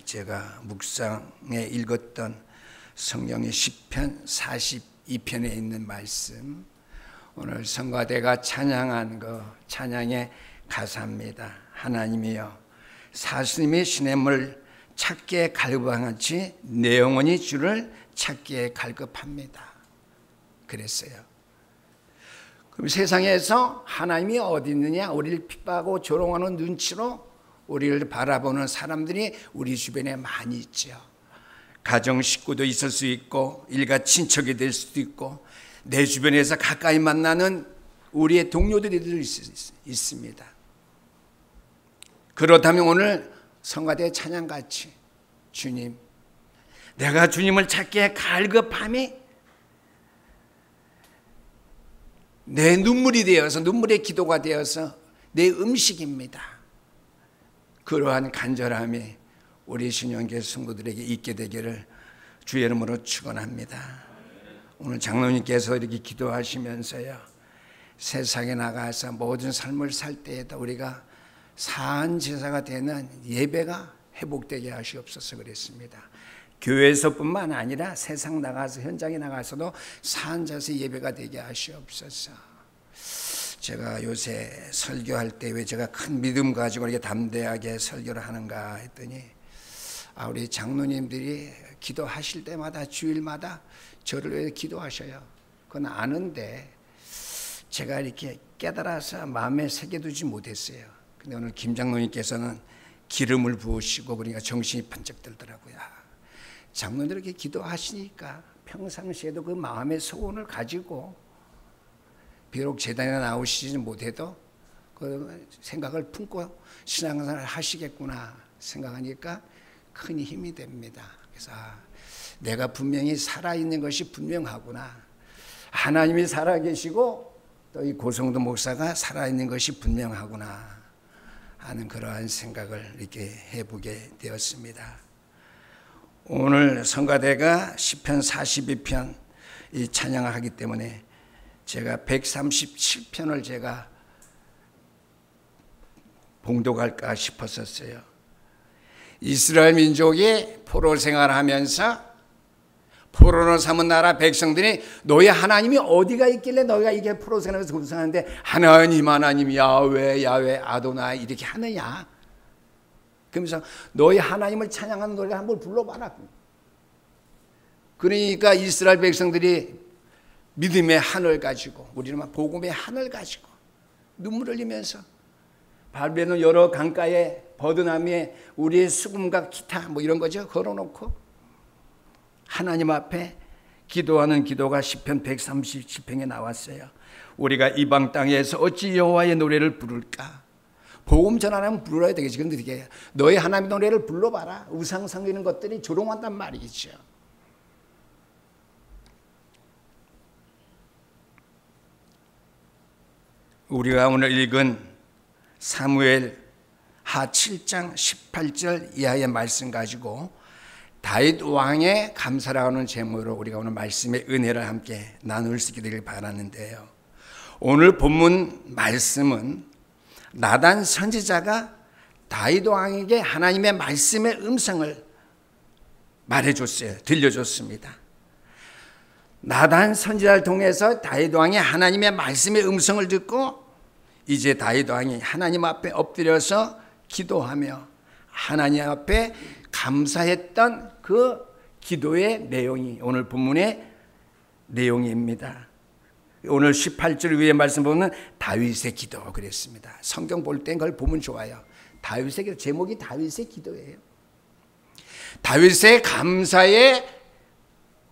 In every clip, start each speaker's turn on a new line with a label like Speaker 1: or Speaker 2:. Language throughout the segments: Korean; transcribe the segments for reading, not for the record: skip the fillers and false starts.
Speaker 1: 제가 묵상에 읽었던 성경의 시편 42편에 있는 말씀, 오늘 성가대가 찬양한 찬양의 가사입니다. 하나님이여 사슴이 시냇물 찾기에 갈급한같이 내 영혼이 주를 찾기에 갈급합니다. 그랬어요. 그럼 세상에서 하나님이 어디 있느냐, 우리를 핍박하고 조롱하는 눈치로 우리를 바라보는 사람들이 우리 주변에 많이 있죠. 가정 식구도 있을 수 있고 일가 친척이 될 수도 있고 내 주변에서 가까이 만나는 우리의 동료들이 있습니다. 그렇다면 오늘 성가대 찬양같이 주님, 내가 주님을 찾기에 갈급함이 내 눈물이 되어서, 눈물의 기도가 되어서 내 음식입니다. 그러한 간절함이 우리 신령교 성도들에게 있게 되기를 주의 이름으로 축원합니다. 오늘 장로님께서 이렇게 기도하시면서요, 세상에 나가서 모든 삶을 살 때에도 우리가 사한 제사가 되는 예배가 회복되게 하시옵소서 그랬습니다. 교회에서뿐만 아니라 세상 나가서, 현장에 나가서도 사한 제사 예배가 되게 하시옵소서. 제가 요새 설교할 때 왜 제가 큰 믿음 가지고 이렇게 담대하게 설교를 하는가 했더니, 우리 장로님들이 기도하실 때마다 주일마다 저를 위해 기도하셔요. 그건 아는데 제가 이렇게 깨달아서 마음에 새겨두지 못했어요. 근데 오늘 김 장로님께서는 기름을 부으시고 그러니까 정신이 번쩍 들더라고요. 장로님들 이렇게 기도하시니까 평상시에도 그 마음의 소원을 가지고 비록 재단에 나오시지 못해도 그 생각을 품고 신앙생활을 하시겠구나 생각하니까 큰 힘이 됩니다. 그래서 내가 분명히 살아있는 것이 분명하구나, 하나님이 살아계시고 또 이 고성도 목사가 살아있는 것이 분명하구나 하는 그러한 생각을 이렇게 해보게 되었습니다. 오늘 성가대가 시편 42편 이 찬양을 하기 때문에 제가 137편을 제가 봉독할까 싶었었어요. 이스라엘 민족이 포로 생활하면서 포로로 삼은 나라 백성들이 너희 하나님이 어디가 있길래 너희가 이게 포로 생활에서 고생하는데 하나님 야훼 아도나이 이렇게 하느냐. 그러면서 너희 하나님을 찬양하는 노래를 한번 불러봐라. 그러니까 이스라엘 백성들이 믿음의 한을 가지고, 우리는 복음의 한을 가지고 눈물 흘리면서 발베는 여러 강가에 버드나무에 우리의 수금과 기타 이런 거죠 걸어놓고 하나님 앞에 기도하는 기도가 시편 137편에 나왔어요. 우리가 이방 땅에서 어찌 여호와의 노래를 부를까? 복음 전하면 불러야 되겠지. 그런데 이게 너희 하나님 노래를 불러봐라. 우상 섬기는 것들이 조롱한단 말이죠. 우리가 오늘 읽은 사무엘 하 7장 18절 이하의 말씀 가지고 다윗 왕의 감사라는 제목으로 우리가 오늘 말씀의 은혜를 함께 나눌 수 있게 되길 바라는데요. 오늘 본문 말씀은 나단 선지자가 다윗 왕에게 하나님의 말씀의 음성을 말해줬어요. 들려줬습니다. 나단 선지자를 통해서 다윗 왕이 하나님의 말씀의 음성을 듣고 이제 다윗 왕이 하나님 앞에 엎드려서 기도하며 하나님 앞에 감사했던 그 기도의 내용이 오늘 본문의 내용입니다. 오늘 18절 위에 말씀 보면 다윗의 기도 그랬습니다. 성경 볼 땐 그걸 보면 좋아요. 다윗의 기도, 제목이 다윗의 기도예요. 다윗의 감사의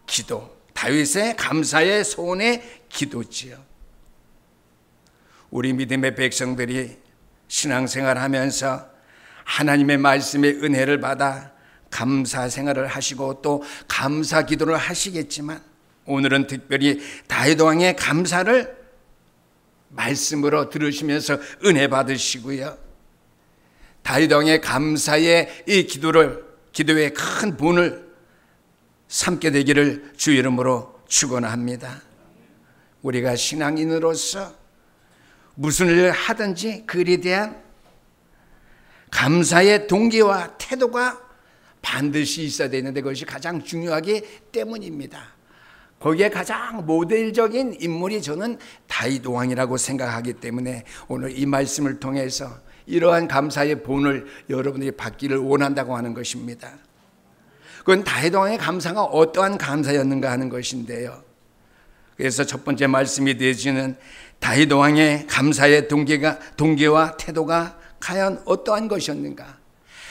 Speaker 1: 기도, 다윗의 감사의 소원의 기도지요. 우리 믿음의 백성들이 신앙생활하면서 하나님의 말씀의 은혜를 받아 감사 생활을 하시고 또 감사 기도를 하시겠지만 오늘은 특별히 다윗 왕의 감사를 말씀으로 들으시면서 은혜 받으시고요. 다윗 왕의 감사의 이 기도의 큰 본을 삼게 되기를 주 이름으로 축원합니다. 우리가 신앙인으로서 무슨 일을 하든지 그 일에 대한 감사의 동기와 태도가 반드시 있어야 되는데 그것이 가장 중요하기 때문입니다. 거기에 가장 모델적인 인물이 저는 다윗 왕이라고 생각하기 때문에 오늘 이 말씀을 통해서 이러한 감사의 본을 여러분들이 받기를 원한다고 하는 것입니다. 그건 다윗 왕의 감사가 어떠한 감사였는가 하는 것인데요. 그래서 첫 번째 말씀이 되어지는 다윗 왕의 감사의 동기와 태도가 과연 어떠한 것이었는가?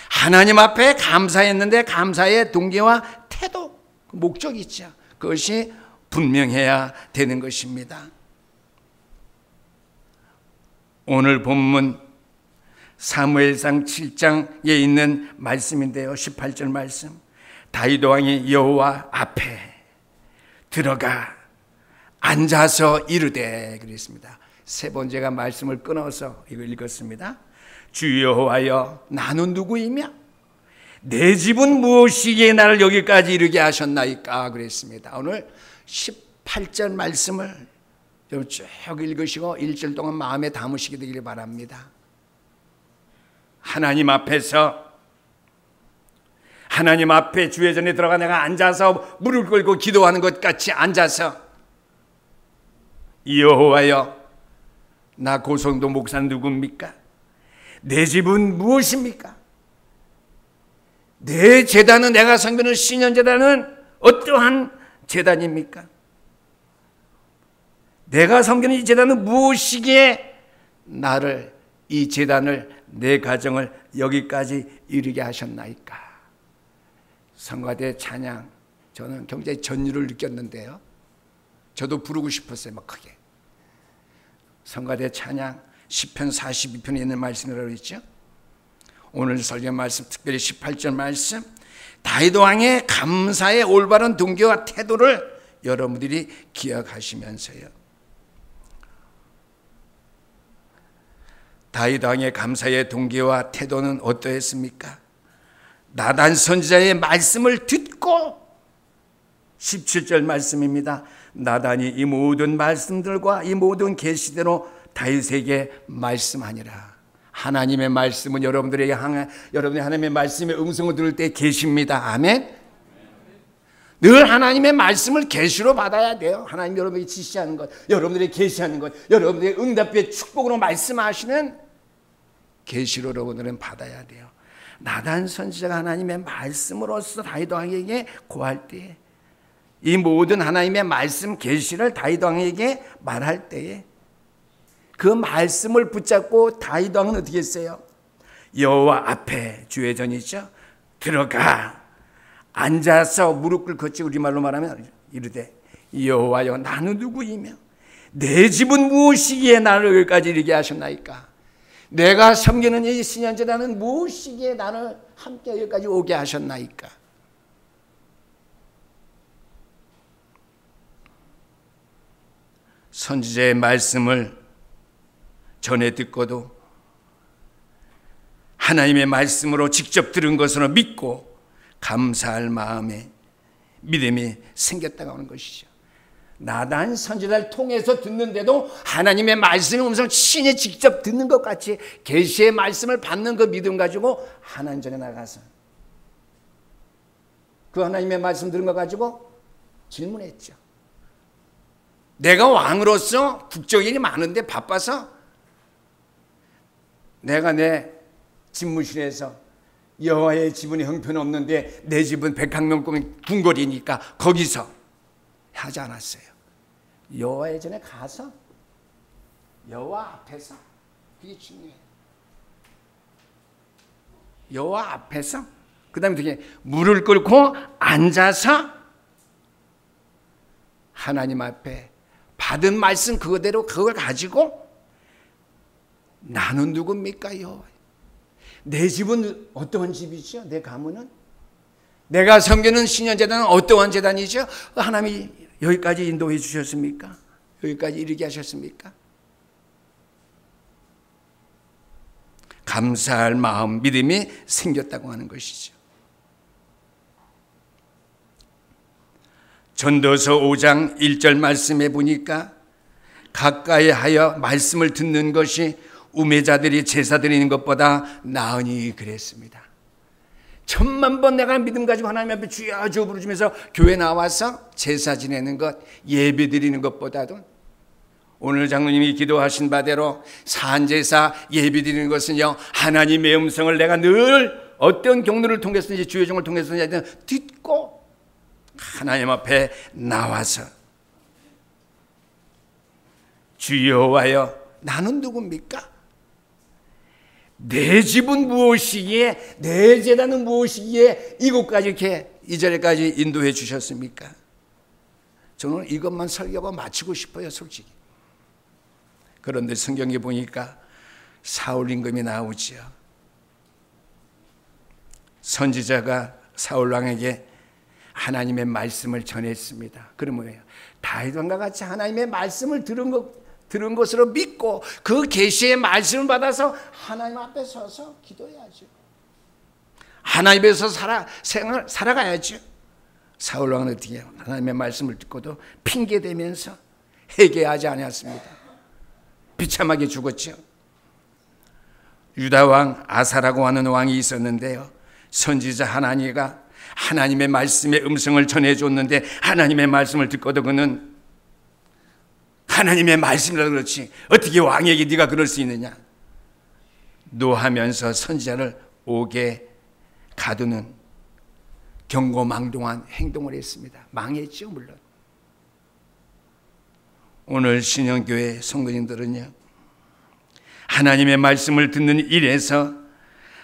Speaker 1: 하나님 앞에 감사했는데 감사의 동기와 태도, 목적이 있죠. 그것이 분명해야 되는 것입니다. 오늘 본문 사무엘상 7장에 있는 말씀인데요. 18절 말씀. 다윗 왕이 여호와 앞에 들어가 앉아서 이르되 그랬습니다. 세 번째가 말씀을 끊어서 이거 읽었습니다. 주 여호와여 나는 누구이며 내 집은 무엇이기에 나를 여기까지 이르게 하셨나이까 그랬습니다. 오늘 18절 말씀을 쭉 읽으시고 1절 동안 마음에 담으시게 되기를 바랍니다. 하나님 앞에서 하나님 앞에 주의 전에 들어가 내가 앉아서 무릎 꿇고 기도하는 것 같이 앉아서 여호와여 나 고성도 목사 누굽니까? 내 집은 무엇입니까? 내 제단은 내가 섬기는 신년제단은 어떠한 제단입니까? 내가 섬기는 이 제단은 무엇이기에 나를 이 제단을 내 가정을 여기까지 이르게 하셨나이까? 성가대 찬양 저는 굉장히 전율을 느꼈는데요. 저도 부르고 싶었어요. 막 크게. 성가대 찬양 시편 42편에 있는 말씀이라고 했죠. 오늘 설교 말씀 특별히 18절 말씀 다윗 왕의 감사의 올바른 동기와 태도를 여러분들이 기억하시면서요. 다윗 왕의 감사의 동기와 태도는 어떠했습니까? 나단 선지자의 말씀을 듣고 17절 말씀입니다. 나단이 이 모든 말씀들과 이 모든 계시대로 다윗에게 말씀하니라. 하나님의 말씀은 여러분들에게 여러분이 하나님의 말씀의 음성을 들을 때 계십니다. 아멘. 늘 하나님의 말씀을 계시로 받아야 돼요. 하나님 여러분에게 지시하는 것, 여러분들에게 계시하는 것, 여러분들의 응답의 축복으로 말씀하시는 계시로 여러분들은 받아야 돼요. 나단 선지자가 하나님의 말씀으로서 다윗 왕에게 고할 때, 이 모든 하나님의 말씀 계시를 다윗 왕에게 말할 때에 그 말씀을 붙잡고 다윗 왕은 어떻게 했어요? 여호와 앞에 주의 전이죠. 들어가 앉아서 무릎 꿇고 우리말로 말하면 이르되 여호와여 나는 누구이며 내 집은 무엇이기에 나를 여기까지 이르게 하셨나이까? 내가 섬기는 이 신년제단은 무엇이기에 나를 함께 여기까지 오게 하셨나이까? 선지자의 말씀을 전에 듣고도 하나님의 말씀으로 직접 들은 것으로 믿고 감사할 마음에 믿음이 생겼다고 하는 것이죠. 나단 선지자를 통해서 듣는데도 하나님의 말씀의 음성 친히 직접 듣는 것 같이 계시의 말씀을 받는 그 믿음 가지고 하나님 전에 나가서 그 하나님의 말씀 들은 거 가지고 질문했죠. 내가 왕으로서 국적일이 많은데 바빠서 내가 내 집무실에서 여호와의 집은 형편없는데 내 집은 백학명궁 궁궐이니까 거기서 하지 않았어요. 여호와의 전에 가서 여호와 앞에서, 그게 중요해요. 여호와 앞에서 그 다음에 어떻게 무릎을 꿇고 앉아서 하나님 앞에 받은 말씀 그대로 그걸 가지고 나는 누굽니까? 여호와. 내 집은 어떠한 집이죠? 내 가문은? 내가 섬기는 신년제단은 어떠한 제단이죠? 하나님이 여기까지 인도해 주셨습니까? 여기까지 이르게 하셨습니까? 감사할 마음, 믿음이 생겼다고 하는 것이죠. 전도서 5장 1절 말씀에 보니까 가까이 하여 말씀을 듣는 것이 우매자들이 제사 드리는 것보다 나으니 그랬습니다. 천만 번 내가 믿음 가지고 하나님 앞에 주여 주여 부르면서 교회 나와서 제사 지내는 것, 예배 드리는 것보다도 오늘 장로님이 기도하신 바대로 산제사 예배 드리는 것은요, 하나님의 음성을 내가 늘 어떤 경로를 통해서든지 주의 종을 통해서든지 듣고 하나님 앞에 나와서 주 여호와여 나는 누굽니까? 내 집은 무엇이기에, 내 제단은 무엇이기에 이곳까지 이렇게 이 자리까지 인도해 주셨습니까? 저는 이것만 설교하고 마치고 싶어요, 솔직히. 그런데 성경에 보니까 사울 임금이 나오지요. 선지자가 사울 왕에게 하나님의 말씀을 전했습니다. 그러면 뭐예요? 다윗 왕과 같이 하나님의 말씀을 들은 것으로 믿고 그 계시의 말씀을 받아서 하나님 앞에 서서 기도해야죠. 하나님 앞에서 살아가야죠. 사울 왕은 어떻게 해요? 하나님의 말씀을 듣고도 핑계대면서 회개하지 않았습니다. 비참하게 죽었죠. 유다 왕 아사라고 하는 왕이 있었는데요, 선지자 하나니가 하나님의 말씀의 음성을 전해줬는데 하나님의 말씀을 듣고도 그는 하나님의 말씀이라도 그렇지 어떻게 왕에게 네가 그럴 수 있느냐 노하면서 선지자를 옥에 가두는 경고망동한 행동을 했습니다. 망했죠, 물론. 오늘 신영교회 성도님들은요, 하나님의 말씀을 듣는 일에서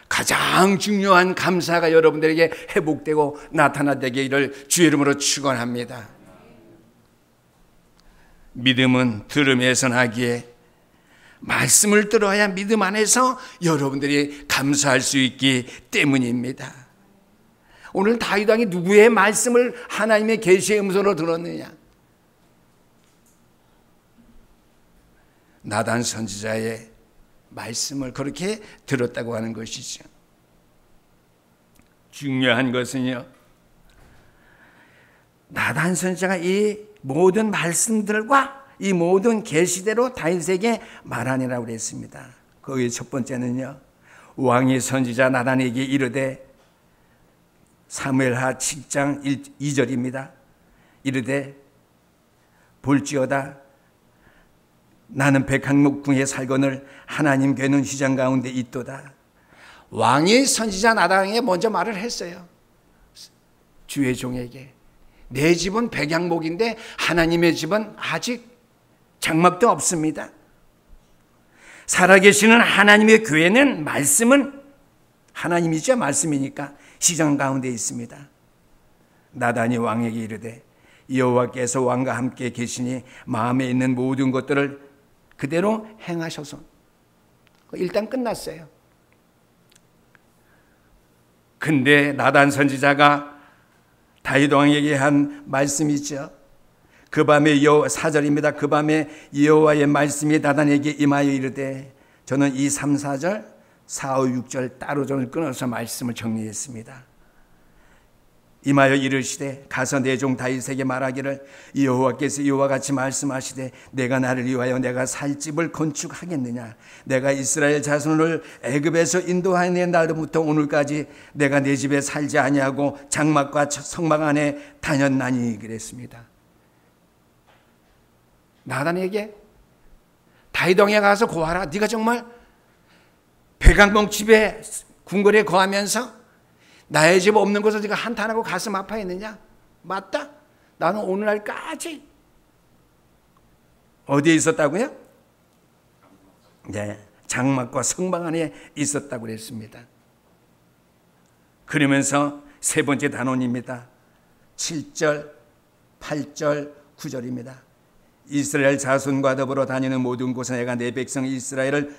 Speaker 1: 가장 중요한 감사가 여러분들에게 회복되고 나타나되기를 주의 이름으로 축원합니다. 믿음은 들음에서 나기에 말씀을 들어야 믿음 안에서 여러분들이 감사할 수 있기 때문입니다. 오늘 다윗 왕이 누구의 말씀을 하나님의 계시의 음성으로 들었느냐? 나단 선지자의 말씀을 그렇게 들었다고 하는 것이죠. 중요한 것은요, 나단 선지자가 이 모든 말씀들과 이 모든 계시대로 다윗에게 말하니라고 그랬습니다. 거기에 첫 번째는요, 왕이 선지자 나단에게 이르되, 사무엘하 7장 2절입니다. 이르되 볼지어다 나는 백향목 중에 살거늘 하나님 궤는 휘장 가운데 있도다. 왕이 선지자 나단에게 먼저 말을 했어요. 주의 종에게 내 집은 백향목인데 하나님의 집은 아직 장막도 없습니다. 살아계시는 하나님의 교회는 말씀은 하나님이죠. 말씀이니까 시장 가운데 있습니다. 나단이 왕에게 이르되 여호와께서 왕과 함께 계시니 마음에 있는 모든 것들을 그대로 행하셔서. 일단 끝났어요. 근데 나단 선지자가 다윗 왕에게 한 말씀이죠. 그 밤에 4절입니다. 그 밤에 여호와의 말씀이 나단에게 임하여 이르되, 저는 이 3, 4절 4, 5, 6절 따로 저는 끊어서 말씀을 정리했습니다. 임하여 이르시되 가서 내 종 다윗에게 말하기를 여호와께서 이와 같이 말씀하시되 내가 나를 위하여 내가 살 집을 건축하겠느냐. 내가 이스라엘 자손을 애굽에서 인도하는 날부터 오늘까지 내가 내 집에 살지 아니하고 장막과 성막 안에 다녔나니 그랬습니다. 나단에게 다윗 왕에 가서 고하라. 네가 정말 백향목 집에 궁궐에 거하면서 나의 집 없는 곳을 네가 한탄하고 가슴 아파했느냐? 맞다. 나는 오늘날까지 어디에 있었다고요? 네, 장막과 성막 안에 있었다고 그랬습니다. 그러면서 세 번째 단원입니다. 7절, 8절, 9절입니다. 이스라엘 자손과 더불어 다니는 모든 곳에 내가 내 백성 이스라엘을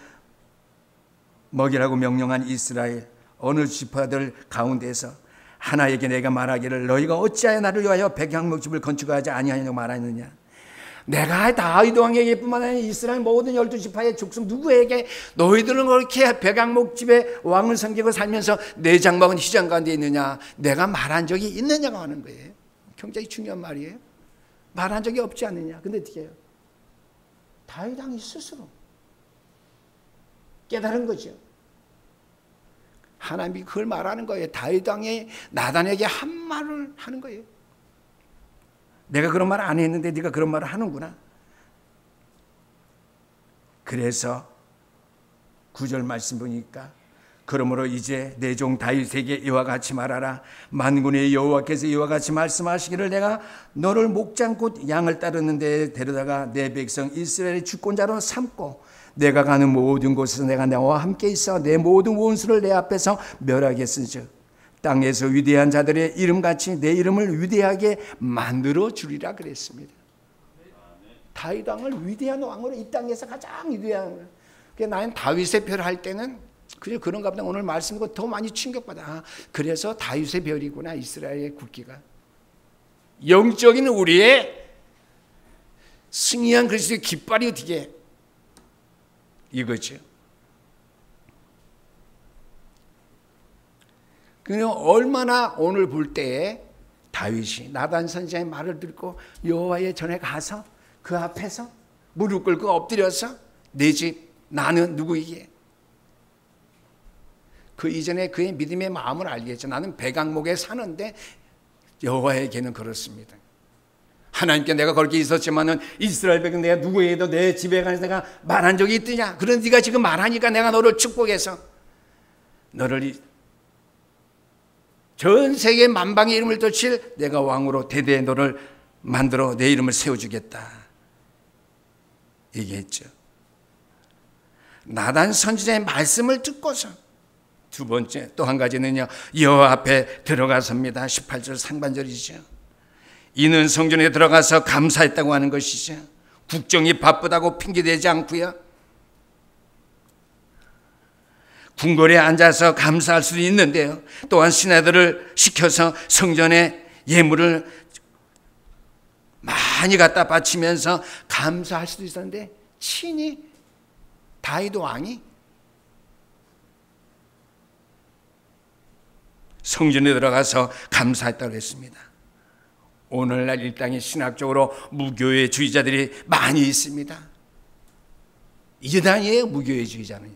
Speaker 1: 먹이라고 명령한 이스라엘 어느 지파들 가운데서 하나에게 내가 말하기를 너희가 어찌하여 나를 위하여 백향목집을 건축하지 아니하냐고 말하느냐. 내가 다윗 왕에게 뿐만 아니라 이스라엘 모든 12지파의 족속 누구에게 너희들은 그렇게 백향목집에 왕을 섬기고 살면서 내 장막은 휘장 가운데 있느냐, 내가 말한 적이 있느냐고 하는 거예요. 굉장히 중요한 말이에요. 말한 적이 없지 않느냐. 근데 어떻게 해요? 다윗 왕이 스스로 깨달은 거죠. 하나님이 그걸 말하는 거예요. 다윗 왕이 나단에게 한 말을 하는 거예요. 내가 그런 말 안 했는데 네가 그런 말을 하는구나. 그래서 9절 말씀 보니까 그러므로 이제 내 종 다윗에게 이와 같이 말하라. 만군의 여호와께서 이와 같이 말씀하시기를 내가 너를 목장 곧 양을 따르는 데 데려다가 내 백성 이스라엘의 주권자로 삼고 내가 가는 모든 곳에서 내가 너와 함께 있어 내 모든 원수를 내 앞에서 멸하겠은즉 땅에서 위대한 자들의 이름같이 내 이름을 위대하게 만들어 주리라 그랬습니다. 다윗 왕을 위대한 왕으로 이 땅에서 가장 위대한. 나는 다윗의 별 할 때는 그래 그런가 보다. 오늘 말씀 듣고 더 많이 충격받아. 그래서 다윗의 별이구나 이스라엘의 국기가. 영적인 우리의 승리한 그리스도의 깃발이 어떻게 이거죠. 그냥 얼마나 오늘 볼 때에 다윗이 나단 선지자의 말을 듣고 여호와의 전에 가서 그 앞에서 무릎 꿇고 엎드려서 내 집 나는 누구이기에. 그 이전에 그의 믿음의 마음을 알겠죠. 나는 백악목에 사는데 여호와에게는 그렇습니다. 하나님께 내가 그렇게 있었지만은 이스라엘 백성 내가 누구에게도 내 집에 가서 내가 말한 적이 있더냐. 그런 네가 지금 말하니까 내가 너를 축복해서 너를 전 세계 만방의 이름을 떨칠 내가 왕으로 대대에 너를 만들어 내 이름을 세워주겠다 얘기했죠. 나단 선지자의 말씀을 듣고서 두 번째 또 한 가지는요, 여호와 앞에 들어가섭니다. 18절 상반절이죠. 이는 성전에 들어가서 감사했다고 하는 것이죠. 국정이 바쁘다고 핑계대지 않고요, 궁궐에 앉아서 감사할 수도 있는데요, 또한 신하들을 시켜서 성전에 예물을 많이 갖다 바치면서 감사할 수도 있었는데 친히 다윗 왕이 성전에 들어가서 감사했다고 했습니다. 오늘날 이 땅에 신학적으로 무교회 주의자들이 많이 있습니다. 이단이에요, 무교회 주의자는.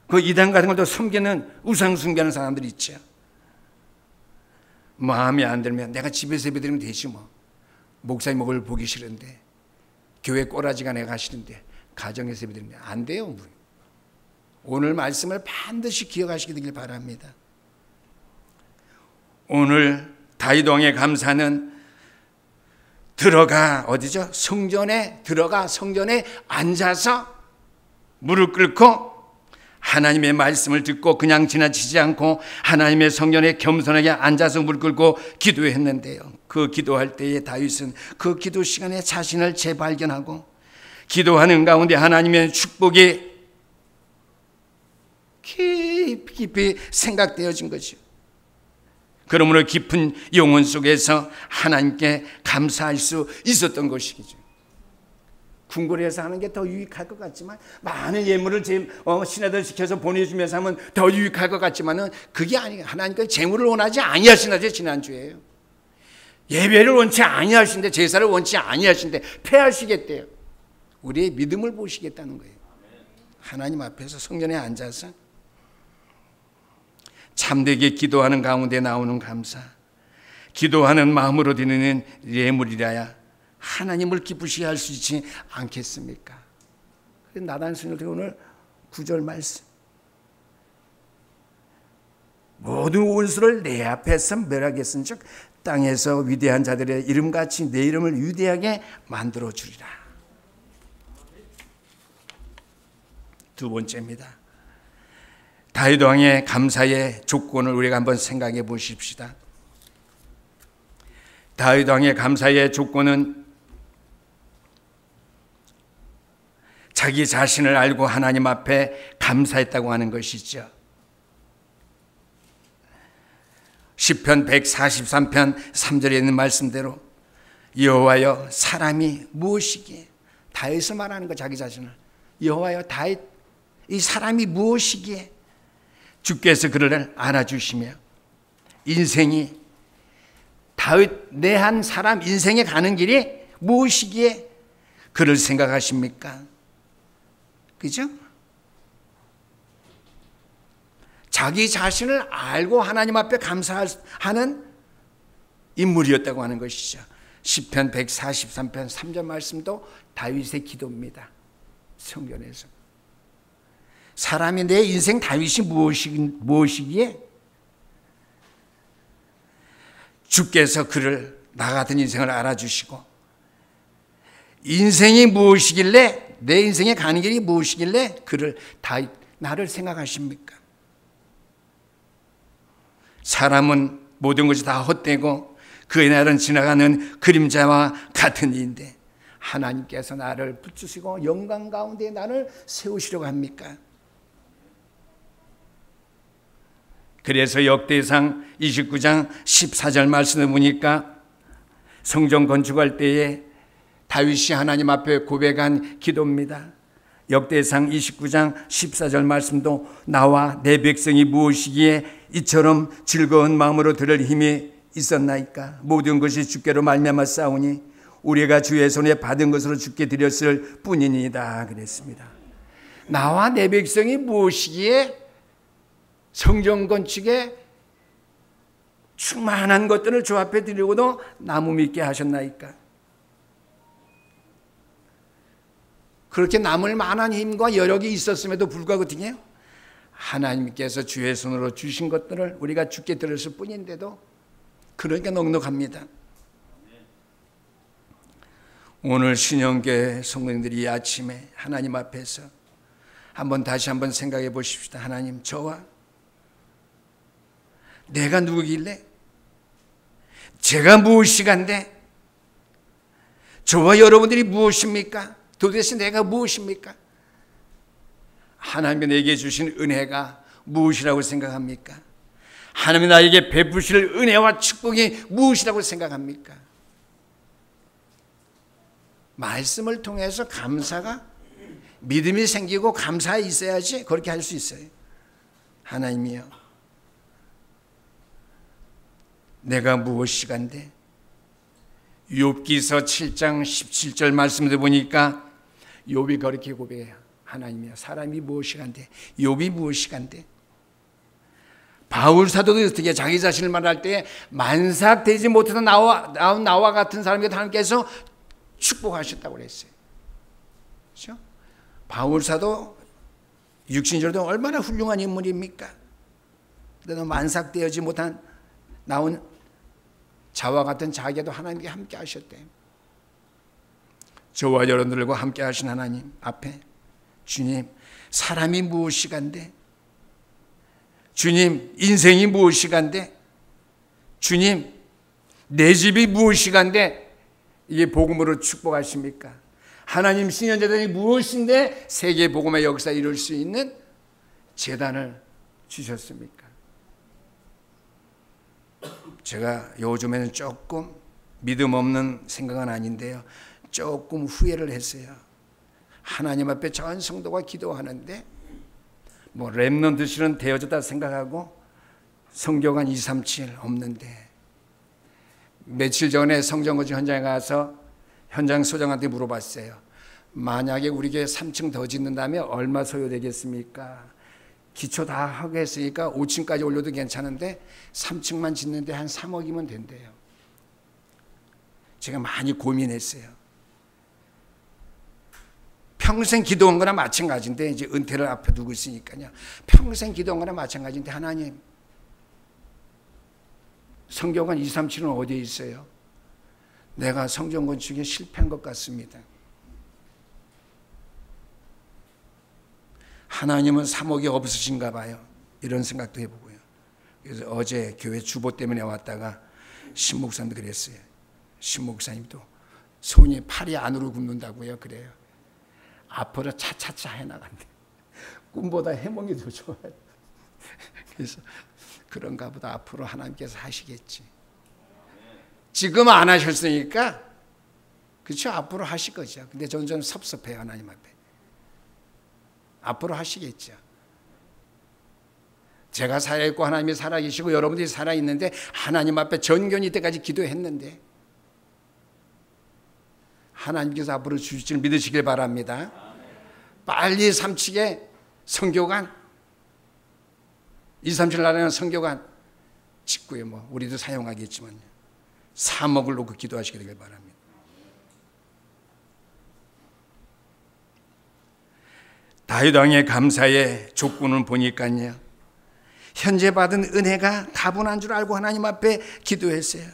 Speaker 1: 그 이단 같은 것도 섬기는 우상 숭배하는 사람들이 있죠. 마음에 안 들면 내가 집에서 예배드리면 되지 뭐. 목사님 목을 보기 싫은데, 교회 꼬라지가 내가 싫은데 가정에서 예배드리면 안 돼요. 오늘 말씀을 반드시 기억하시게 되길 바랍니다. 오늘 다윗 왕의 감사는 들어가 어디죠? 성전에 들어가 성전에 앉아서 무릎 꿇고 하나님의 말씀을 듣고 그냥 지나치지 않고 하나님의 성전에 겸손하게 앉아서 무릎 꿇고 기도했는데요, 그 기도할 때에 다윗은 그 기도 시간에 자신을 재발견하고 기도하는 가운데 하나님의 축복이 깊이 생각되어진 거죠. 그러므로 깊은 영혼 속에서 하나님께 감사할 수 있었던 것이죠. 궁궐에서 하는 게 더 유익할 것 같지만, 많은 예물을 신하들 시켜서 보내주면서 하면 더 유익할 것 같지만은 그게 아니에요. 하나님께 재물을 원하지 아니하시는데, 지난주에요, 예배를 원치 아니하신데, 제사를 원치 아니하신데 패하시겠대요. 우리의 믿음을 보시겠다는 거예요. 하나님 앞에서 성전에 앉아서 참되게 기도하는 가운데 나오는 감사, 기도하는 마음으로 드리는 예물이라야 하나님을 기쁘시게 할 수 있지 않겠습니까? 나단 선지자 오늘 9절 말씀, 모든 원수를 내 앞에서 멸하겠은즉 땅에서 위대한 자들의 이름같이 내 이름을 위대하게 만들어 주리라. 두 번째입니다. 다윗 왕의 감사의 조건을 우리가 한번 생각해 보십시다. 다윗 왕의 감사의 조건은 자기 자신을 알고 하나님 앞에 감사했다고 하는 것이죠. 시편 143편 3절에 있는 말씀대로 여호와여 사람이 무엇이기에, 다윗을 말하는 거, 자기 자신을. 여호와여 다윗 이 사람이 무엇이기에 주께서 그를 알아주시며, 인생이 다윗 내 한 사람 인생에 가는 길이 무엇이기에 그를 생각하십니까? 그죠? 자기 자신을 알고 하나님 앞에 감사하는 인물이었다고 하는 것이죠. 시편 143편 3절 말씀도 다윗의 기도입니다. 성경에서. 사람이 내 인생 다윗이 무엇이기에 주께서 그를 나 같은 인생을 알아주시고 인생이 무엇이길래 내 인생에 가는 길이 무엇이길래 그를 다윗 나를 생각하십니까? 사람은 모든 것이 다 헛되고 그의 날은 지나가는 그림자와 같은 이인데 하나님께서 나를 붙드시고 영광 가운데 나를 세우시려고 합니까? 그래서 역대상 29장 14절 말씀을 보니까 성전 건축할 때에 다윗이 하나님 앞에 고백한 기도입니다. 역대상 29장 14절 말씀도 나와 내 백성이 무엇이기에 이처럼 즐거운 마음으로 들을 힘이 있었나이까? 모든 것이 주께로 말미암아 싸우니 우리가 주의 손에 받은 것으로 주께 드렸을 뿐이니이다 그랬습니다. 나와 내 백성이 무엇이기에 성전 건축에 충만한 것들을 주 앞에 드리고도 나무 믿게 하셨나이까? 그렇게 남을 만한 힘과 여력이 있었음에도 불구하고 어떻게 하나님께서 주의 손으로 주신 것들을 우리가 주께 드렸을 뿐인데도 그러니까 넉넉합니다. 오늘 신영교회 성도님들이 이 아침에 하나님 앞에서 다시 한번 생각해 보십시다. 하나님, 저와 내가 누구길래 제가 무엇이간데 저와 여러분들이 무엇입니까? 도대체 내가 무엇입니까? 하나님이 내게 주신 은혜가 무엇이라고 생각합니까? 하나님이 나에게 베푸실 은혜와 축복이 무엇이라고 생각합니까? 말씀을 통해서 감사가 믿음이 생기고 감사가 있어야지 그렇게 할 수 있어요. 하나님이여, 내가 무엇이간데? 욥기서 7장 17절 말씀을 보니까 욥이 그렇게 고백해요. 하나님이여, 사람이 무엇이간데? 욥이 무엇이간데? 바울 사도도 어떻게 자기 자신을 말할 때 만삭되지 못하는 나와 같은 사람에게 하나님께서 축복하셨다고 그랬어요. 그렇죠? 바울 사도 육신적으로 얼마나 훌륭한 인물입니까? 그래도 만삭되지 못한 나온 자와 같은 자기도 하나님께 함께 하셨대요. 저와 여러분들과 함께 하신 하나님 앞에 주님, 사람이 무엇이간데? 주님, 인생이 무엇이간데? 주님, 내 집이 무엇이간데? 이게 복음으로 축복하십니까? 하나님 신년재단이 무엇인데 세계 복음의 역사에 이룰 수 있는 재단을 주셨습니까? 제가 요즘에는 조금 믿음 없는 생각은 아닌데요, 조금 후회를 했어요. 하나님 앞에 전 성도가 기도하는데 렘넌트실은 되어졌다 생각하고 성교관 2, 3, 7 없는데, 며칠 전에 성전건축 현장에 가서 현장 소장한테 물어봤어요. 만약에 우리 교회 3층 더 짓는다면 얼마 소요되겠습니까? 기초 다 하고 했으니까 5층까지 올려도 괜찮은데 3층만 짓는데 한 3억이면 된대요. 제가 많이 고민했어요. 평생 기도한 거나 마찬가지인데, 이제 은퇴를 앞에 두고 있으니까요. 평생 기도한 거나 마찬가지인데, 하나님, 성교관 2, 3, 7은 어디에 있어요? 내가 성전 건축에 실패한 것 같습니다. 하나님은 3억이 없으신가 봐요. 이런 생각도 해보고요. 그래서 어제 교회 주보 때문에 왔다가 신목사님도 그랬어요. 신목사님도 손이 팔이 안으로 굽는다고요. 그래요. 앞으로 차차차 해나간대. 꿈보다 해몽이 더 좋아요. 그래서 그런가 보다 앞으로 하나님께서 하시겠지. 지금 안 하셨으니까, 그렇죠? 앞으로 하실 거죠. 근데 저는 좀 섭섭해요, 하나님 앞에. 앞으로 하시겠죠. 제가 살아있고 하나님이 살아계시고 여러분들이 살아있는데 하나님 앞에 전견이 때까지 기도했는데 하나님께서 앞으로 주실 줄 믿으시길 바랍니다. 빨리 삼치게 성교관 237 나라는 성교관 직구에 뭐 우리도 사용하겠지만 3억을 놓고 기도하시게 되길 바랍니다. 다윗 왕의 감사의 조건을 보니까요, 현재 받은 은혜가 다분한 줄 알고 하나님 앞에 기도했어요.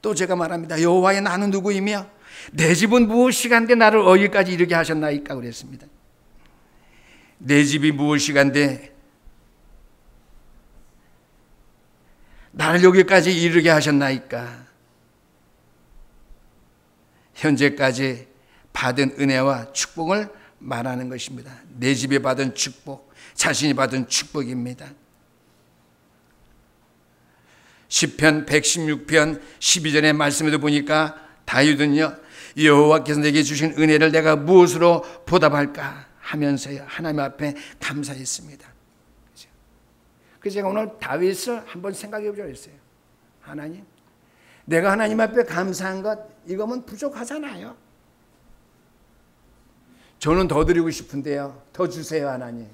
Speaker 1: 또 제가 말합니다. 여호와의 나는 누구이며 내 집은 무엇이간데 나를 어디까지 이르게 하셨나이까 그랬습니다. 내 집이 무엇이간데 나를 여기까지 이르게 하셨나이까. 현재까지 받은 은혜와 축복을 말하는 것입니다. 내 집에 받은 축복, 자신이 받은 축복입니다. 시편 116편 12절의 말씀에도 보니까 다윗은요, 여호와께서 내게 주신 은혜를 내가 무엇으로 보답할까 하면서요, 하나님 앞에 감사했습니다. 그래서 제가 오늘 다윗을 한번 생각해 보자고 했어요. 하나님, 내가 하나님 앞에 감사한 것 이거면 부족하잖아요. 저는 더 드리고 싶은데요, 더 주세요 하나님.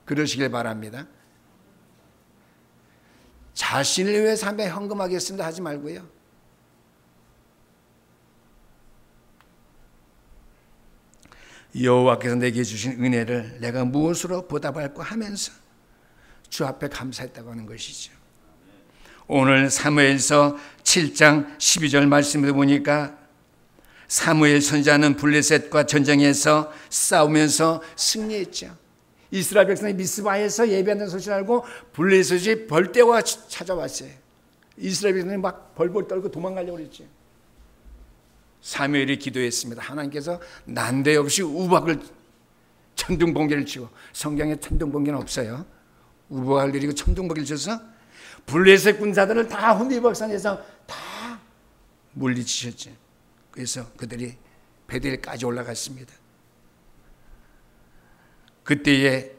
Speaker 1: 그러시길 바랍니다. 자신을 위해 삶에 헌금하겠습니다 하지 말고요, 여호와께서 내게 주신 은혜를 내가 무엇으로 보답할까 하면서 주 앞에 감사했다고 하는 것이죠. 오늘 사무엘서 7장 12절 말씀을 보니까 사무엘 선지자는 블레셋과 전쟁에서 싸우면서 승리했죠. 이스라엘 백성이 미스바에서 예배한다는 소식을 알고 블레셋이 벌떼와 찾아왔어요. 이스라엘 백성이 막 벌벌 떨고 도망가려고 그랬죠. 사무엘이 기도했습니다. 하나님께서 난데없이 우박을 천둥번개를 치고, 성경에 천둥번개는 없어요. 우박을 내리고 천둥번개를 쳐서 블레셋 군사들을 다 혼비박산에서 다 물리치셨죠. 그래서 그들이 베델까지 올라갔습니다. 그때에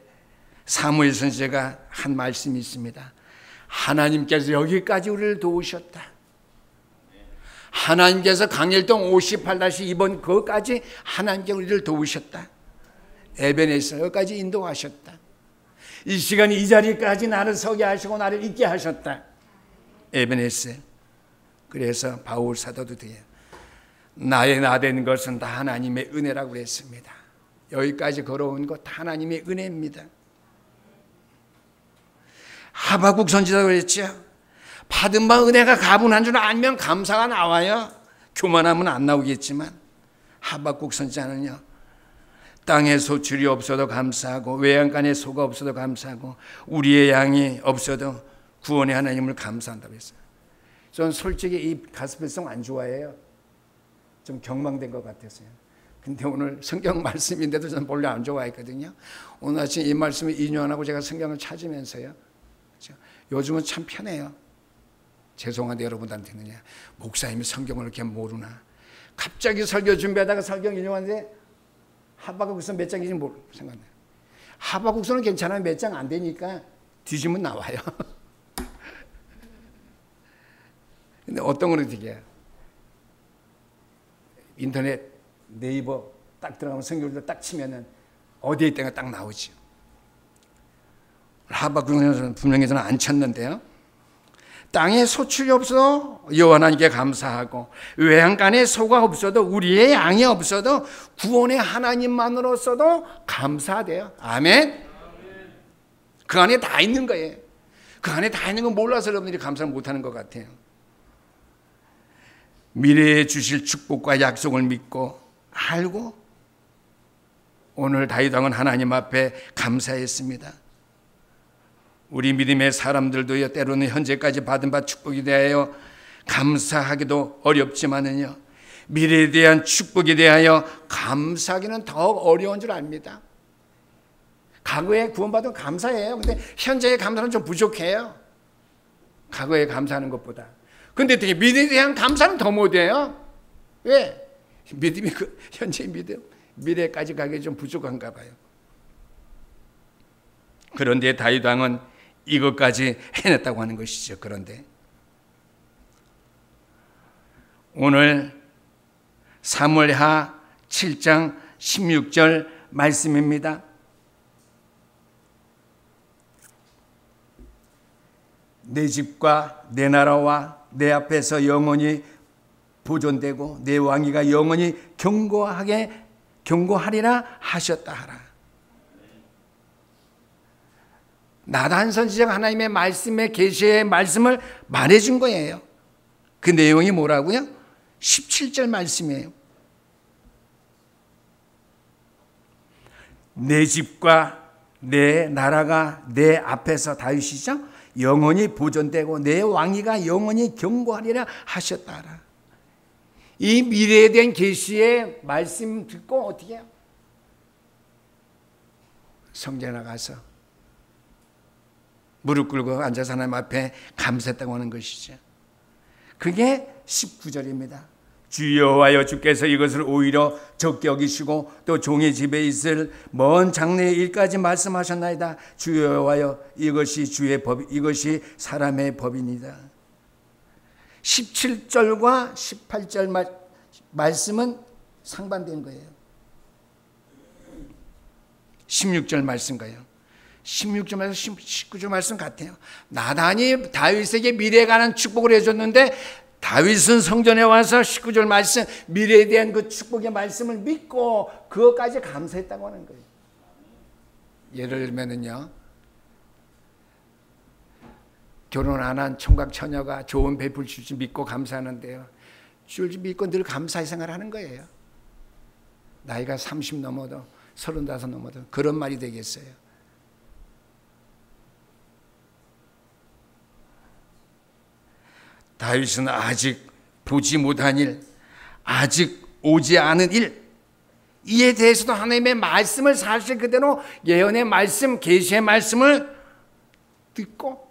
Speaker 1: 사무엘 선지자가 한 말씀이 있습니다. 하나님께서 여기까지 우리를 도우셨다. 하나님께서 강일동 58-2번 그것까지 하나님께서 우리를 도우셨다. 에베네서 여기까지 인도하셨다. 이 시간 이 자리까지 나를 서게 하시고 나를 있게 하셨다. 에베네서. 그래서 바울 사도도 돼요. 나의 나된 것은 다 하나님의 은혜라고 그랬습니다. 여기까지 걸어온 것 다 하나님의 은혜입니다. 하박국 선지자도 그랬죠. 받은 바 은혜가 가분한 줄 알면 감사가 나와요. 교만하면 안 나오겠지만 하박국 선지자는요, 땅에 소출이 없어도 감사하고 외양간에 소가 없어도 감사하고 우리의 양이 없어도 구원의 하나님을 감사한다고 했어요. 저는 솔직히 이 가스펠송 안 좋아해요. 좀 경망된 것 같아서요. 근데 오늘 성경 말씀인데도 저는 본래 안 좋아했거든요. 오늘 아침 이 말씀을 인용하고 제가 성경을 찾으면서요, 요즘은 참 편해요. 죄송한데 여러분들한테는요, 목사님이 성경을 이렇게 모르나. 갑자기 설교 준비하다가 성경 인용하는데 하박국서 몇 장인지 생각나요. 하박국서는 괜찮아요. 몇 장 안 되니까 뒤지면 나와요. 근데 어떤 거는 되게 인터넷 네이버 딱 들어가면 성경을 딱 치면은 어디에 있다가 딱 나오죠. 하박국서는 분명히 저는 안 쳤는데요, 땅에 소출이 없어도 여호와 하나님께 감사하고 외양간에 소가 없어도 우리의 양이 없어도 구원의 하나님만으로서도 감사돼요. 아멘. 그 안에 다 있는 거예요. 그 안에 다 있는 건 몰라서 여러분들이 감사를 못하는 것 같아요. 미래에 주실 축복과 약속을 믿고 알고 오늘 다윗 왕은 하나님 앞에 감사했습니다. 우리 믿음의 사람들도요, 때로는 현재까지 받은 바 축복에 대하여 감사하기도 어렵지만은요, 미래에 대한 축복에 대하여 감사하기는 더 어려운 줄 압니다. 과거에 구원받은 감사해요. 근데 현재의 감사는 좀 부족해요. 과거에 감사하는 것보다. 근데 되게 미래에 대한 감사는 더 못해요. 왜? 믿음이 현재의 믿음, 미래까지 가기 좀 부족한가 봐요. 그런데 다윗 왕은 이것까지 해냈다고 하는 것이죠. 그런데 오늘 사무엘하 7장 16절 말씀입니다. 내 집과 내 나라와 내 앞에서 영원히 보존되고 내 왕위가 영원히 경고하리라 하셨다 하라. 나단 선지자가 하나님의 말씀의 계시의 말씀을 말해준 거예요. 그 내용이 뭐라고요? 17절 말씀이에요. 내 집과 내 나라가 내 앞에서, 다윗이죠, 영원히 보존되고 내 왕위가 영원히 경고하리라 하셨다 하라. 이 미래에 대한 계시의 말씀 듣고 어떻게 해요? 성전에 나가서 무릎 꿇고 앉아서 하나님 앞에 감사했다고 하는 것이죠. 그게 19절입니다. 주 여호와여, 주께서 이것을 오히려 적게 여기시고 또 종의 집에 있을 먼 장래의 일까지 말씀하셨나이다. 주 여호와여, 이것이 주의 법, 이것이 사람의 법이니이다. 17절과 18절 말씀은 상반된 거예요. 16절 말씀과요, 16절 말씀, 19절 말씀 같아요. 나단이 다윗에게 미래에 관한 축복을 해줬는데 다윗은 성전에 와서 19절 말씀, 미래에 대한 그 축복의 말씀을 믿고 그것까지 감사했다고 하는 거예요. 예를 들면은요, 결혼 안 한 총각 처녀가 좋은 베풀 줄지 믿고 감사하는데요, 줄지 믿고 늘 감사의 생활을 하는 거예요. 나이가 30 넘어도 35 넘어도 그런 말이 되겠어요? 다윗은 아직 보지 못한 일, 아직 오지 않은 일, 이에 대해서도 하나님의 말씀을 사실 그대로 예언의 말씀, 계시의 말씀을 듣고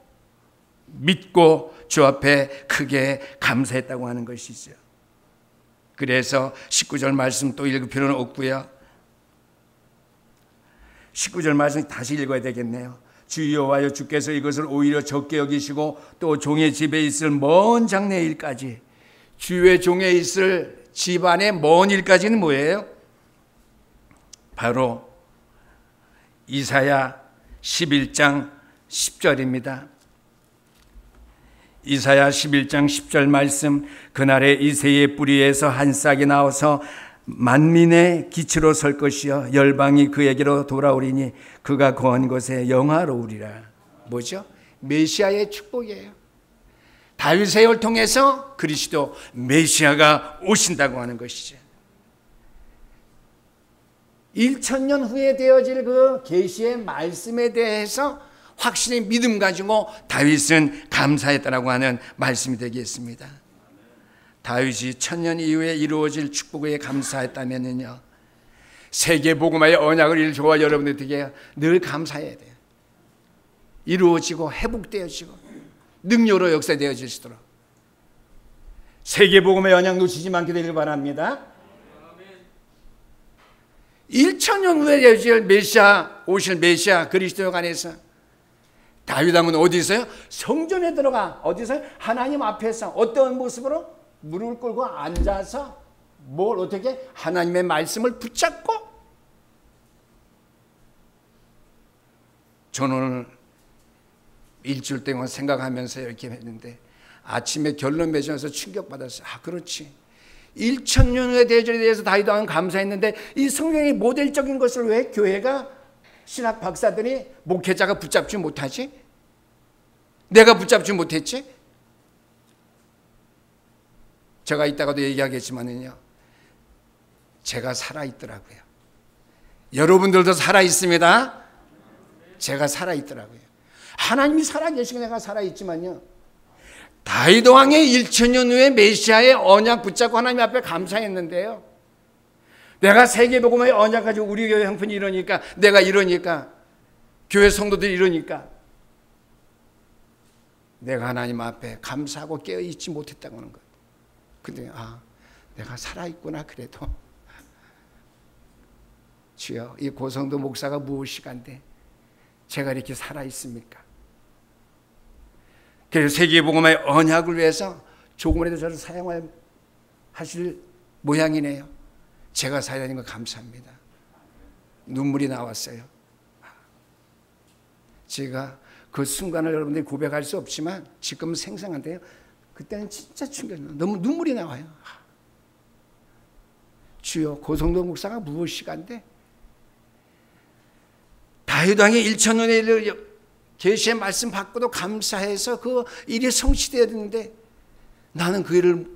Speaker 1: 믿고 주 앞에 크게 감사했다고 하는 것이죠. 그래서 19절 말씀 또 읽을 필요는 없고요. 19절 말씀 다시 읽어야 되겠네요. 주 여호와여, 주께서 이것을 오히려 적게 여기시고 또 종의 집에 있을 먼 장래 일까지. 주의 종에 있을 집안의 먼 일까지는 뭐예요? 바로 이사야 11장 10절입니다. 이사야 11장 10절 말씀, 그날에 이새의 뿌리에서 한 싹이 나와서 만민의 기치로 설 것이요 열방이 그에게로 돌아오리니 그가 거한 곳에 영화로우리라. 뭐죠? 메시아의 축복이에요. 다윗의 혈 통해서 그리스도 메시아가 오신다고 하는 것이죠. 1000년 후에 되어질 그 계시의 말씀에 대해서 확실히 믿음 가지고 다윗은 감사했다라고 하는 말씀이 되겠습니다. 다윗이 1000년 이후에 이루어질 축복에 감사했다면요, 세계 복음화의 언약을 이룰 저와 여러분들에게 늘 감사해야 돼요. 이루어지고 회복되어지고 능력으로 역사되어질수록 세계 복음의 언약 놓치지 않게 되길 바랍니다. 1000년 후에 되어질 메시아, 오실 메시아 그리스도 안에서 다윗 왕은 어디서요? 성전에 들어가, 어디서요? 하나님 앞에서 어떤 모습으로? 무릎을 꿇고 앉아서 뭘 어떻게? 하나님의 말씀을 붙잡고. 저는 오늘 일주일 동안 생각하면서 이렇게 했는데 아침에 결론 맺으면서 충격받았어요. 아, 그렇지. 1000년의 대전에 대해서 다윗 왕은 감사했는데 이 성경의 모델적인 것을 왜 교회가, 신학 박사들이, 목회자가 붙잡지 못하지? 내가 붙잡지 못했지? 제가 이따가도 얘기하겠지만요, 제가 살아있더라고요. 여러분들도 살아있습니다. 제가 살아있더라고요. 하나님이 살아계시고 내가 살아있지만요, 다윗 왕의 1000년 후에 메시아의 언약 붙잡고 하나님 앞에 감사했는데요, 내가 세계복음의 언약 가지고 우리 교회 형편이 이러니까, 내가 이러니까, 교회 성도들이 이러니까 내가 하나님 앞에 감사하고 깨어있지 못했다고 하는 거예요. 근데 내가 살아있구나. 그래도 주여, 이 고성도 목사가 무엇이간데 제가 이렇게 살아있습니까? 그래서 세계복음의 언약을 위해서 조금이라도 저를 사용하실 모양이네요. 제가 살아있는 거 감사합니다. 눈물이 나왔어요. 제가 그 순간을 여러분들이 고백할 수 없지만 지금은 생생한데요. 그때는 진짜 충격이에요. 너무 눈물이 나와요. 주여, 고성도 목사가 무엇이간데 다윗 왕의 1,000년의 계시의 말씀 받고도 감사해서 그 일이 성취되어야 되는데 나는 그 일을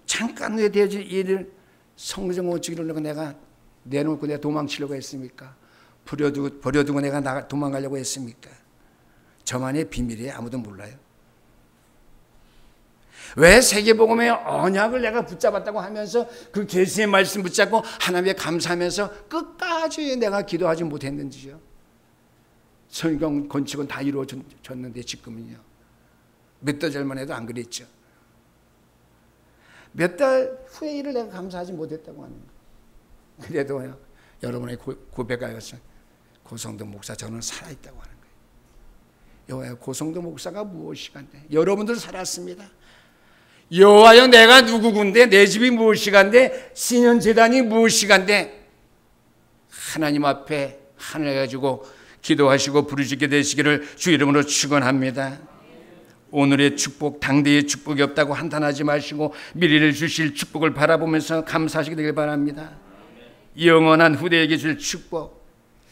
Speaker 1: 잠깐 후에 되어질 일을 성정 못 지키려고 내가 내놓고 내가 도망치려고 했습니까? 버려두고 내가 도망가려고 했습니까? 저만의 비밀이에요. 아무도 몰라요. 왜 세계복음의 언약을 내가 붙잡았다고 하면서 그 계시의 말씀 붙잡고 하나님께 감사하면서 끝까지 내가 기도하지 못했는지요? 성경 건축은 다 이루어졌는데 지금은요. 몇 달 전만 해도 안 그랬죠. 몇 달 후의 일을 내가 감사하지 못했다고 하는 거예요. 그래도요, 여러분의 고백하여서 고성도 목사 저는 살아있다고 하는 거예요. 여호와여, 고성도 목사가 무엇이간데 여러분들 살았습니다. 여호와여, 내가 누구군데 내 집이 무엇이간데 신년제단이 무엇이간데 하나님 앞에 하늘 가지고 기도하시고 부르짖게 되시기를 주 이름으로 축원합니다. 오늘의 축복, 당대의 축복이 없다고 한탄하지 마시고 미래를 주실 축복을 바라보면서 감사하시게 되길 바랍니다. 영원한 후대에게 줄 축복,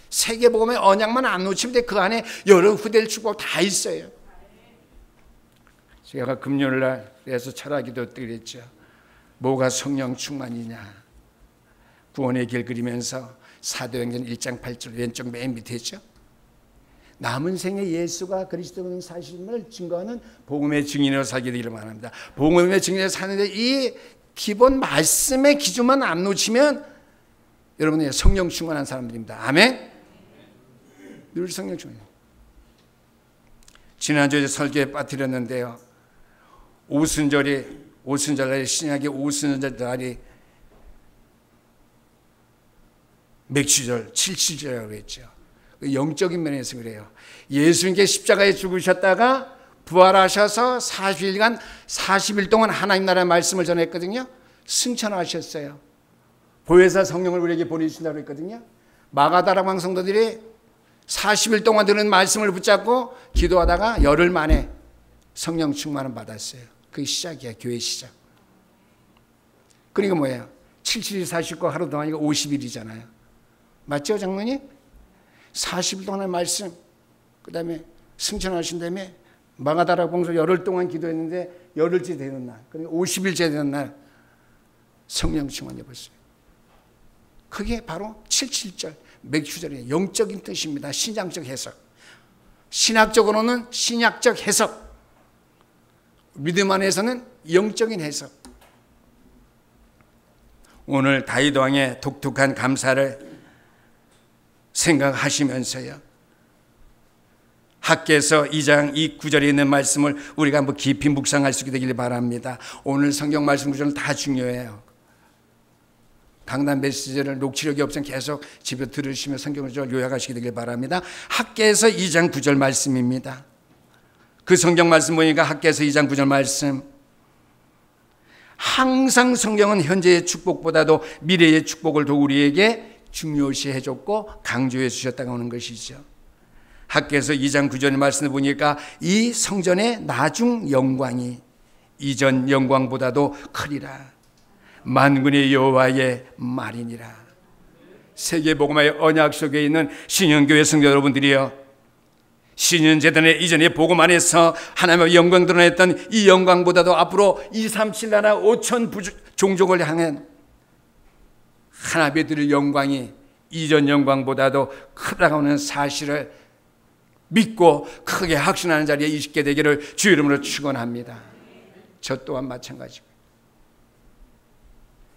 Speaker 1: 세계복음의 언약만 안 놓치면 돼. 그 안에 여러 후대의 축복 다 있어요. 제가 금요일 날에서 철학기도 드렸죠. 뭐가 성령 충만이냐. 구원의 길 그리면서 사도행전 1장 8절 왼쪽 맨 밑에 있죠. 남은 생에 예수가 그리스도인 사실을 증거하는 복음의 증인으로 살게 되기를 바랍니다. 복음의 증인으로 사는데 이 기본 말씀의 기준만 안 놓치면 여러분이 성령 충만한 사람들입니다. 아멘. 늘 성령 충만. 지난주에 설교에 빠뜨렸는데요. 오순절날이 신약의 오순절날이 맥주절, 77절이라고 했죠. 영적인 면에서 그래요. 예수님께 십자가에 죽으셨다가 부활하셔서 40일 동안 하나님 나라의 말씀을 전했거든요. 승천하셨어요. 보혜사 성령을 우리에게 보내주신다고 했거든요. 마가다락 성도들이 40일 동안 들은 말씀을 붙잡고 기도하다가 열흘 만에 성령 충만을 받았어요. 그게 시작이야, 교회 시작. 그러니까 뭐예요? 70일 사시고 하루 동안이니까 50일이잖아요. 맞죠, 장로님? 40일 동안의 말씀, 그 다음에 승천하신 다음에 마가다락 봉사 열흘 동안 기도했는데 열흘째 되는 날, 그러니까 50일째 되는 날 성령 충만이 벌어요. 그게 바로 77절 맥주절이에요. 영적인 뜻입니다. 신앙적 해석. 신학적으로는 신약적 해석, 믿음 안에서는 영적인 해석. 오늘 다윗 왕의 독특한 감사를 생각하시면서요, 학개서 2장 9절에 있는 말씀을 우리가 한번 깊이 묵상할 수 있게 되길 바랍니다. 오늘 성경 말씀 구절은 다 중요해요. 강단 메시지를 녹취력이 없으면 계속 집에 들으시며 성경 구절 요약하시게 되길 바랍니다. 학개서 2장 9절 말씀입니다. 그 성경 말씀 보니까 학개서 2장 9절 말씀, 항상 성경은 현재의 축복보다도 미래의 축복을 더 우리에게 중요시 해줬고 강조해 주셨다고 하는 것이죠. 학개서 2장 9절의 말씀을 보니까 이 성전의 나중 영광이 이전 영광보다도 크리라. 만군의 여호와의 말이니라. 세계복음의 언약 속에 있는 신현교회 성도 여러분들이여, 신현재단의 이전의 복음 안에서 하나님의 영광 드러냈던 이 영광보다도 앞으로 237 나라 5천 종족을 향한 하나님의 드릴 영광이 이전 영광보다도 크다고 하는 사실을 믿고 크게 확신하는 자리에 있게 되기를 주 이름으로 축원합니다. 저 또한 마찬가지고,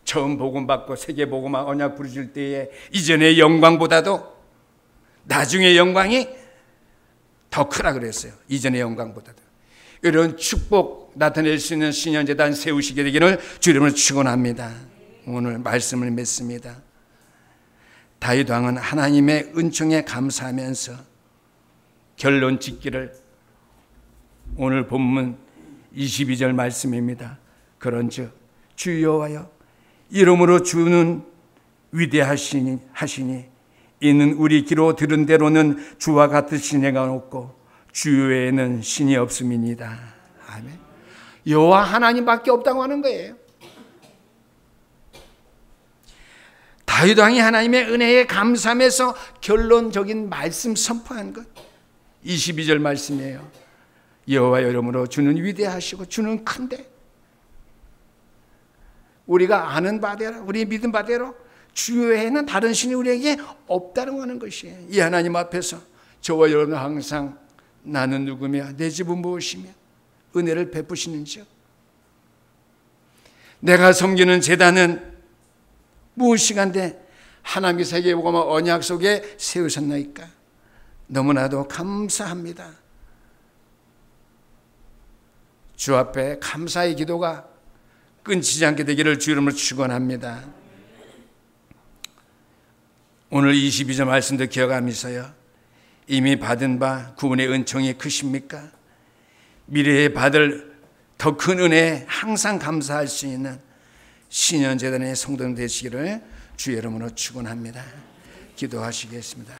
Speaker 1: 처음 복음 받고 세계 복음화 언약 부르실 때에 이전의 영광보다도 나중의 영광이 더 크라 그랬어요. 이전의 영광보다도. 이런 축복 나타낼 수 있는 신현재단 세우시게 되기를 주 이름으로 축원합니다. 오늘 말씀을 맺습니다. 다윗 왕은 하나님의 은총에 감사하면서 결론 짓기를 오늘 본문 22절 말씀입니다. 그런즉 주 여호와여, 이름으로 주는 위대하시니 이는 우리 귀로 들은 대로는 주와 같으신 이가 없고 주 외에는 신이 없음이니이다. 아멘. 여호와 하나님밖에 없다고 하는 거예요. 다윗 왕이 하나님의 은혜에 감사하면서 결론적인 말씀 선포한 것 22절 말씀이에요. 여호와 이름으로 주는 위대하시고 주는 큰데, 우리가 아는 바대로, 우리 믿은 바대로 주 외에는 다른 신이 우리에게 없다는 하는 것이에요. 이 하나님 앞에서 저와 여러분은 항상 나는 누구며 내 집은 무엇이며 은혜를 베푸시는지요? 내가 섬기는 제단은 무엇이간데 하나님의 세계보고만 언약 속에 세우셨나이까? 너무나도 감사합니다. 주 앞에 감사의 기도가 끊지지 않게 되기를 주 이름으로 축원합니다. 오늘 22절 말씀도 기억하면서요, 이미 받은 바 구원의 은총이 크십니까? 미래에 받을 더 큰 은혜에 항상 감사할 수 있는 신년제단의 성도들 되시기를 주 이름으로 축원합니다. 기도하시겠습니다.